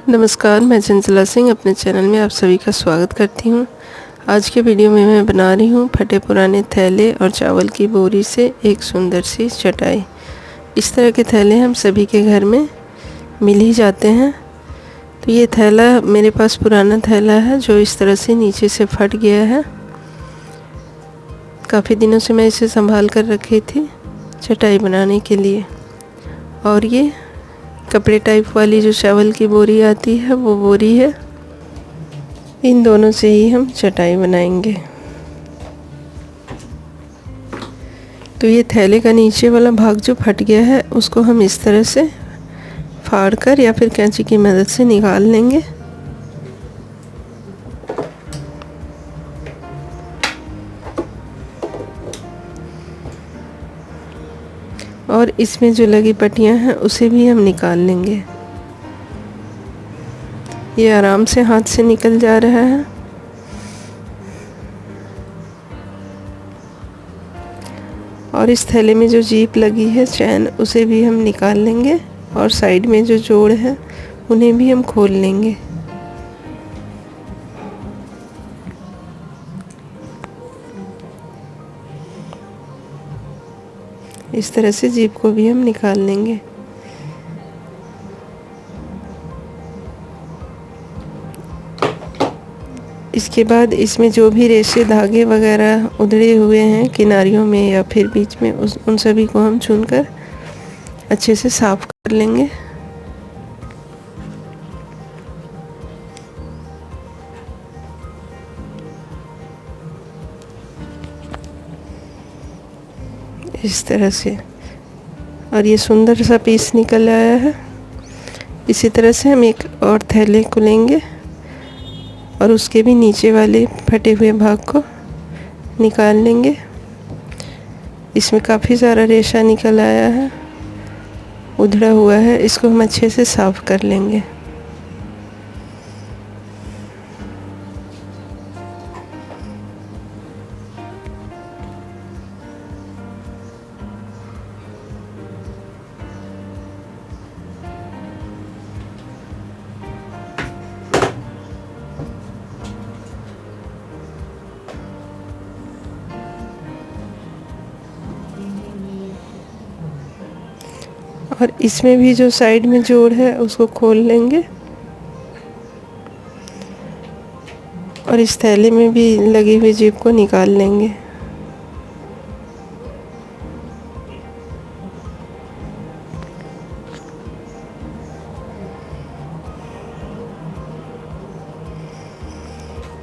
नमस्कार, मैं चंचला सिंह अपने चैनल में आप सभी का स्वागत करती हूँ। आज के वीडियो में मैं बना रही हूँ फटे पुराने थैले और चावल की बोरी से एक सुंदर सी चटाई। इस तरह के थैले हम सभी के घर में मिल ही जाते हैं। तो ये थैला मेरे पास पुराना थैला है जो इस तरह से नीचे से फट गया है। काफ़ी दिनों से मैं इसे संभाल कर रखी थी चटाई बनाने के लिए। और ये कपड़े टाइप वाली जो चावल की बोरी आती है वो बोरी है। इन दोनों से ही हम चटाई बनाएंगे। तो ये थैले का नीचे वाला भाग जो फट गया है उसको हम इस तरह से फाड़ कर या फिर कैंची की मदद से निकाल लेंगे। और इसमें जो लगी पट्टियां हैं उसे भी हम निकाल लेंगे। ये आराम से हाथ से निकल जा रहा है। और इस थैले में जो जीप लगी है चैन उसे भी हम निकाल लेंगे और साइड में जो जोड़ है उन्हें भी हम खोल लेंगे। इस तरह से जीप को भी हम निकाल लेंगे। इसके बाद इसमें जो भी रेशे धागे वगैरह उधड़े हुए हैं किनारियों में या फिर बीच में उन सभी को हम चुनकर अच्छे से साफ कर लेंगे। इस तरह से। और ये सुंदर सा पीस निकल आया है। इसी तरह से हम एक और थैले को लेंगे और उसके भी नीचे वाले फटे हुए भाग को निकाल लेंगे। इसमें काफ़ी सारा रेशा निकल आया है, उधड़ा हुआ है। इसको हम अच्छे से साफ कर लेंगे। और इसमें भी जो साइड में जोड़ है उसको खोल लेंगे। और इस थैले में भी लगी हुई जीप को निकाल लेंगे।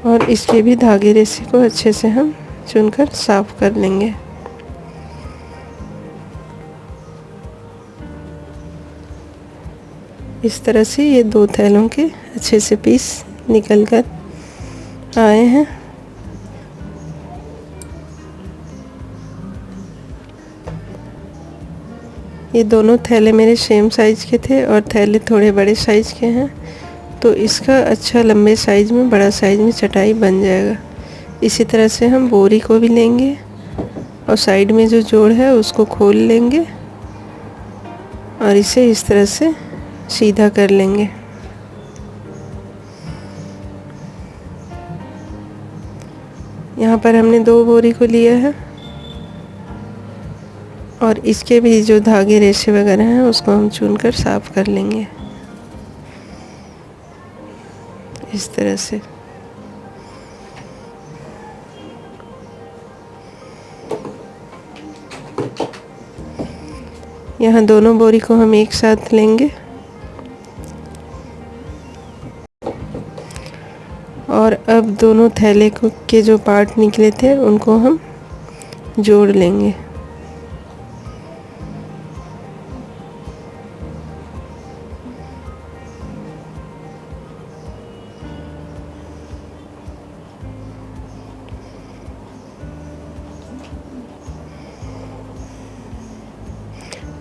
और इसके भी धागे रेशे को अच्छे से हम चुनकर साफ कर लेंगे। इस तरह से ये दो थैलों के अच्छे से पीस निकल कर आए हैं। ये दोनों थैले मेरे सेम साइज़ के थे और थैले थोड़े बड़े साइज़ के हैं, तो इसका अच्छा लंबे साइज़ में बड़ा साइज़ में चटाई बन जाएगा। इसी तरह से हम बोरी को भी लेंगे और साइड में जो जोड़ है उसको खोल लेंगे और इसे इस तरह से सीधा कर लेंगे। यहाँ पर हमने दो बोरी को लिया है और इसके भी जो धागे रेशे वगैरह हैं उसको हम चुनकर साफ कर लेंगे इस तरह से। यहाँ दोनों बोरी को हम एक साथ लेंगे और अब दोनों थैले के जो पार्ट निकले थे उनको हम जोड़ लेंगे।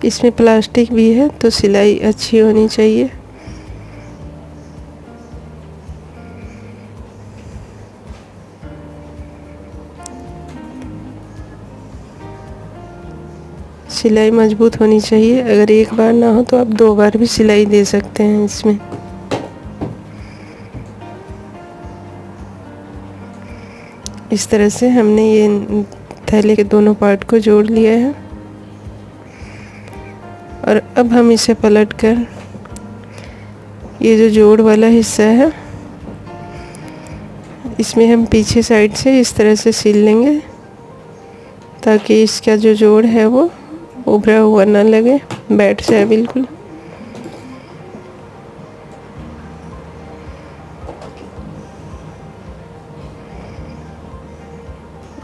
इसमें प्लास्टिक भी है तो सिलाई अच्छी होनी चाहिए। सिलाई मजबूत होनी चाहिए। अगर एक बार ना हो तो आप दो बार भी सिलाई दे सकते हैं इसमें। इस तरह से हमने ये थैले के दोनों पार्ट को जोड़ लिया है। और अब हम इसे पलटकर ये जो जोड़ वाला हिस्सा है इसमें हम पीछे साइड से इस तरह से सिल लेंगे ताकि इसका जो जोड़ है वो उभरा हुआ ना लगे, बैठ जाए बिल्कुल।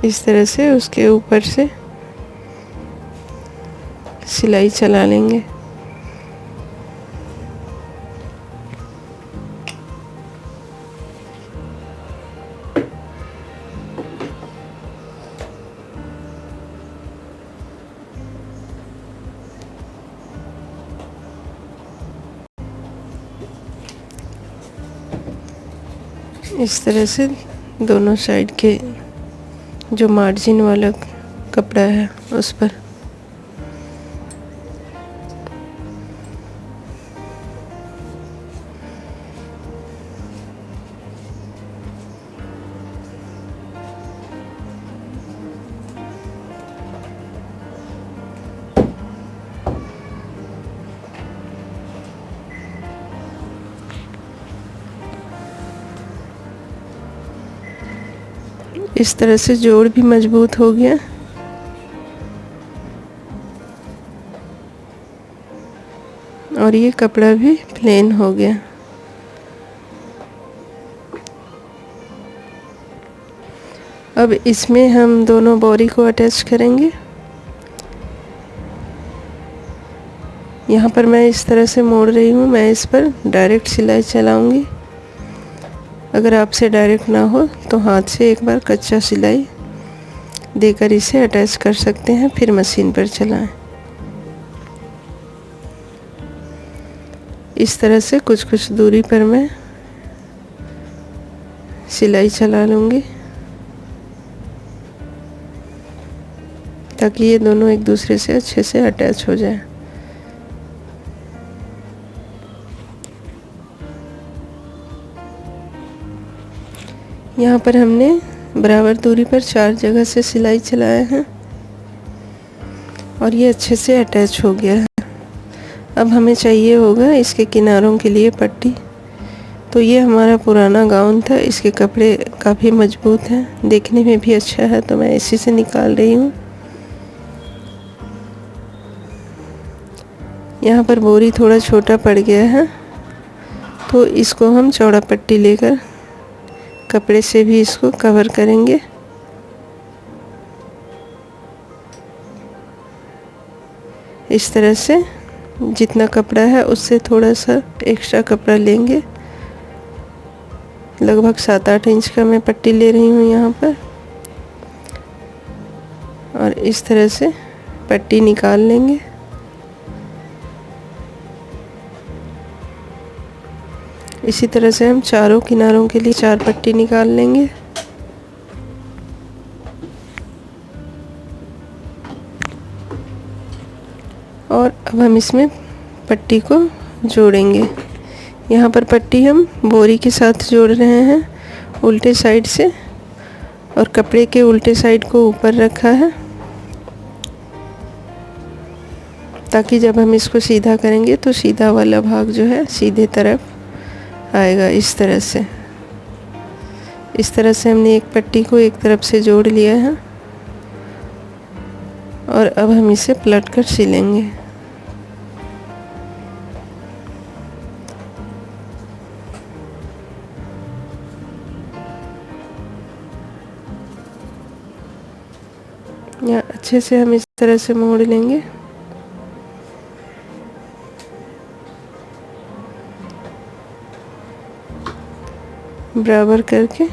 इस तरह से उसके ऊपर से सिलाई चला लेंगे। इस तरह से दोनों साइड के जो मार्जिन वाला कपड़ा है उस पर इस तरह से जोड़ भी मजबूत हो गया। और ये कपड़ा भी प्लेन हो गया। अब इसमें हम दोनों बोरी को अटैच करेंगे। यहाँ पर मैं इस तरह से मोड़ रही हूँ, मैं इस पर डायरेक्ट सिलाई चलाऊंगी। अगर आपसे डायरेक्ट ना हो तो हाथ से एक बार कच्चा सिलाई देकर इसे अटैच कर सकते हैं, फिर मशीन पर चलाएं। इस तरह से कुछ कुछ दूरी पर मैं सिलाई चला लूँगी ताकि ये दोनों एक दूसरे से अच्छे से अटैच हो जाए। यहाँ पर हमने बराबर दूरी पर 4 जगह से सिलाई चलाया है और ये अच्छे से अटैच हो गया है। अब हमें चाहिए होगा इसके किनारों के लिए पट्टी। तो ये हमारा पुराना गाउन था, इसके कपड़े काफ़ी मजबूत हैं, देखने में भी अच्छा है, तो मैं इसी से निकाल रही हूँ। यहाँ पर बोरी थोड़ा छोटा पड़ गया है तो इसको हम चौड़ा पट्टी लेकर कपड़े से भी इसको कवर करेंगे। इस तरह से जितना कपड़ा है उससे थोड़ा सा एक्स्ट्रा कपड़ा लेंगे। लगभग 7-8 इंच का मैं पट्टी ले रही हूँ यहाँ पर। और इस तरह से पट्टी निकाल लेंगे। इसी तरह से हम चारों किनारों के लिए 4 पट्टी निकाल लेंगे। और अब हम इसमें पट्टी को जोड़ेंगे। यहाँ पर पट्टी हम बोरी के साथ जोड़ रहे हैं उल्टे साइड से, और कपड़े के उल्टे साइड को ऊपर रखा है ताकि जब हम इसको सीधा करेंगे तो सीधा वाला भाग जो है सीधे तरफ आएगा। इस तरह से हमने एक पट्टी को एक तरफ से जोड़ लिया है और अब हम इसे पलट कर सिलेंगे। या अच्छे से हम इस तरह से मोड़ लेंगे। बराबर करके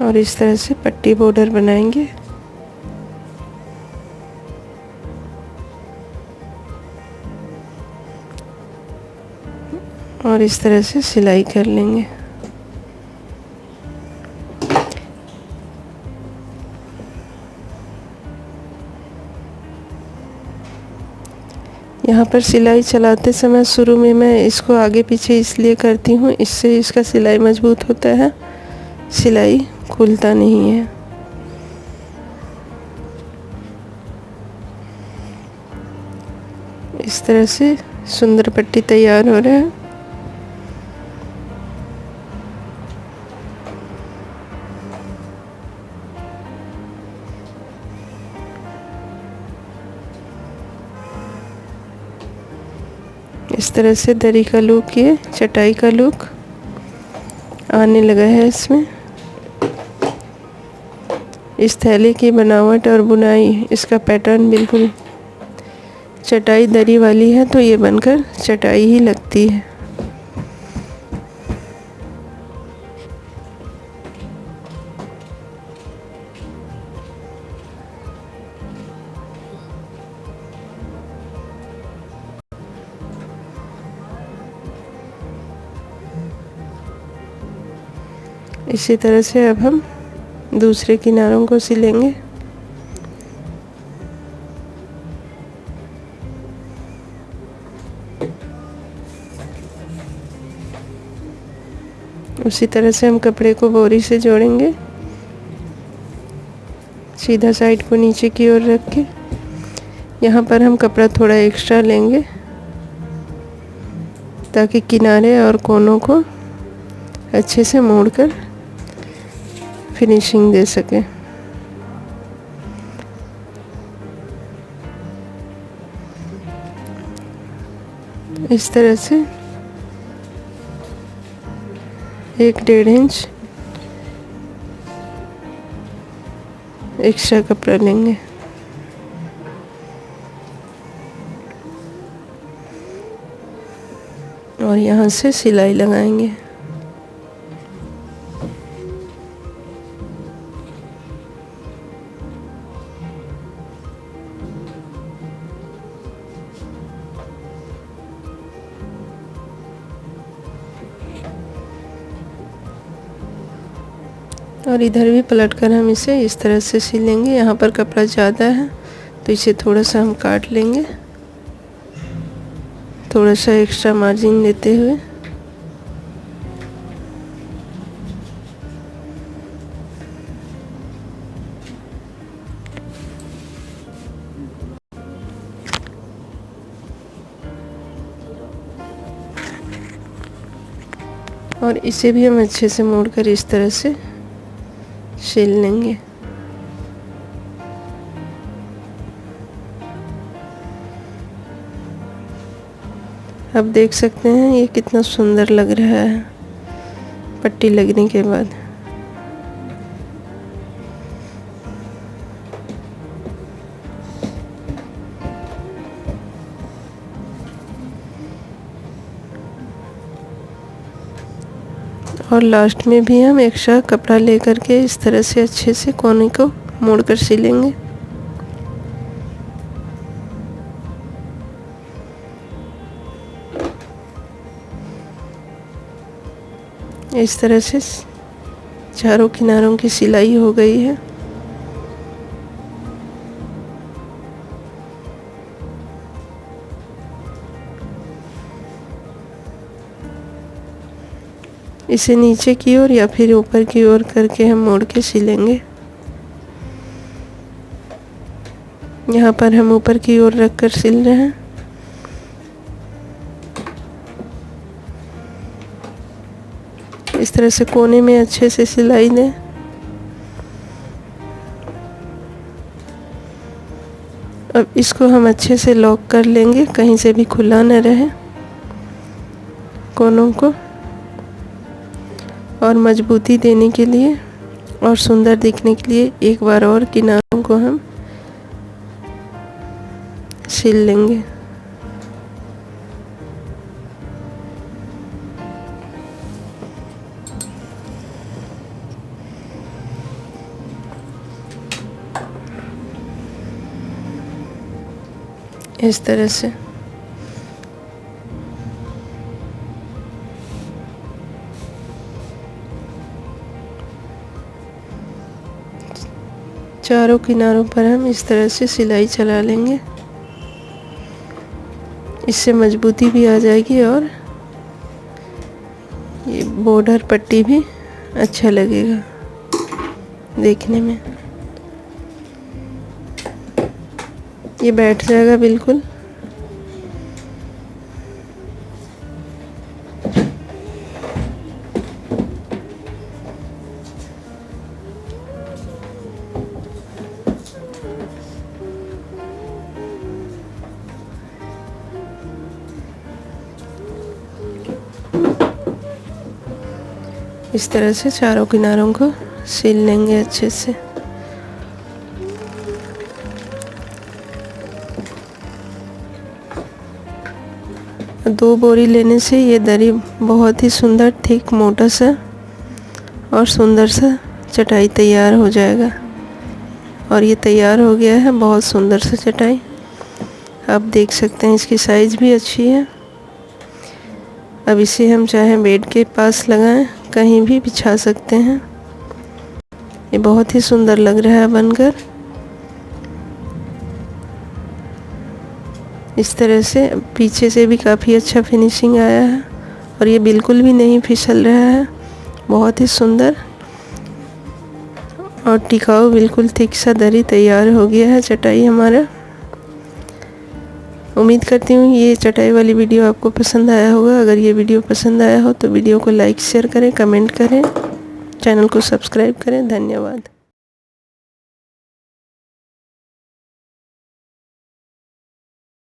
और इस तरह से पट्टी बॉर्डर बनाएंगे। और इस तरह से सिलाई कर लेंगे। यहाँ पर सिलाई चलाते समय शुरू में मैं इसको आगे पीछे इसलिए करती हूँ, इससे इसका सिलाई मजबूत होता है, सिलाई खुलता नहीं है। इस तरह से सुंदर पट्टी तैयार हो रहा है। इस तरह से दरी का लुक, ये चटाई का लुक आने लगा है इसमें। इस थैले की बनावट और बुनाई, इसका पैटर्न बिल्कुल चटाई दरी वाली है, तो ये बनकर चटाई ही लगती है। इसी तरह से अब हम दूसरे किनारों को सिलेंगे। उसी तरह से हम कपड़े को बोरी से जोड़ेंगे, सीधा साइड को नीचे की ओर रख के। यहाँ पर हम कपड़ा थोड़ा एक्स्ट्रा लेंगे ताकि किनारे और कोनों को अच्छे से मोड़कर फिनिशिंग दे सके। इस तरह से 1-1.5 इंच एक्स्ट्रा कपड़ा लेंगे। और यहाँ से सिलाई लगाएंगे। और इधर भी पलटकर हम इसे इस तरह से सिलेंगे। यहाँ पर कपड़ा ज़्यादा है तो इसे थोड़ा सा हम काट लेंगे, थोड़ा सा एक्स्ट्रा मार्जिन लेते हुए। और इसे भी हम अच्छे से मोड़कर इस तरह से सिल लेंगे। अब देख सकते हैं ये कितना सुंदर लग रहा है पट्टी लगने के बाद। और लास्ट में भी हम एक्स्ट्रा कपड़ा लेकर के इस तरह से अच्छे से कोने को मोड़कर सिलेंगे। इस तरह से चारों किनारों की सिलाई हो गई है। इसे नीचे की ओर या फिर ऊपर की ओर करके हम मोड़ के सिलेंगे। यहाँ पर हम ऊपर की ओर रख कर सिल रहे हैं। इस तरह से कोने में अच्छे से सिलाई दें। अब इसको हम अच्छे से लॉक कर लेंगे, कहीं से भी खुला न रहे कोनों को। और मजबूती देने के लिए और सुंदर दिखने के लिए एक बार और किनारों को हम सिल लेंगे। इस तरह से चारों किनारों पर हम इस तरह से सिलाई चला लेंगे। इससे मजबूती भी आ जाएगी और ये बॉर्डर पट्टी भी अच्छा लगेगा देखने में। ये बैठ जाएगा बिल्कुल। इस तरह से चारों किनारों को सिल लेंगे अच्छे से। दो बोरी लेने से ये दरी बहुत ही सुंदर थिक मोटा सा और सुंदर सा चटाई तैयार हो जाएगा। और ये तैयार हो गया है, बहुत सुंदर सा चटाई। आप देख सकते हैं इसकी साइज़ भी अच्छी है। अब इसे हम चाहे बेड के पास लगाएं, कहीं भी बिछा सकते हैं। ये बहुत ही सुंदर लग रहा है बनकर। इस तरह से पीछे से भी काफ़ी अच्छा फिनिशिंग आया है और ये बिल्कुल भी नहीं फिसल रहा है। बहुत ही सुंदर और टिकाऊ बिल्कुल थिक सा दरी तैयार हो गया है चटाई हमारा। उम्मीद करती हूँ ये चटाई वाली वीडियो आपको पसंद आया होगा। अगर ये वीडियो पसंद आया हो तो वीडियो को लाइक शेयर करें, कमेंट करें, चैनल को सब्सक्राइब करें। धन्यवाद।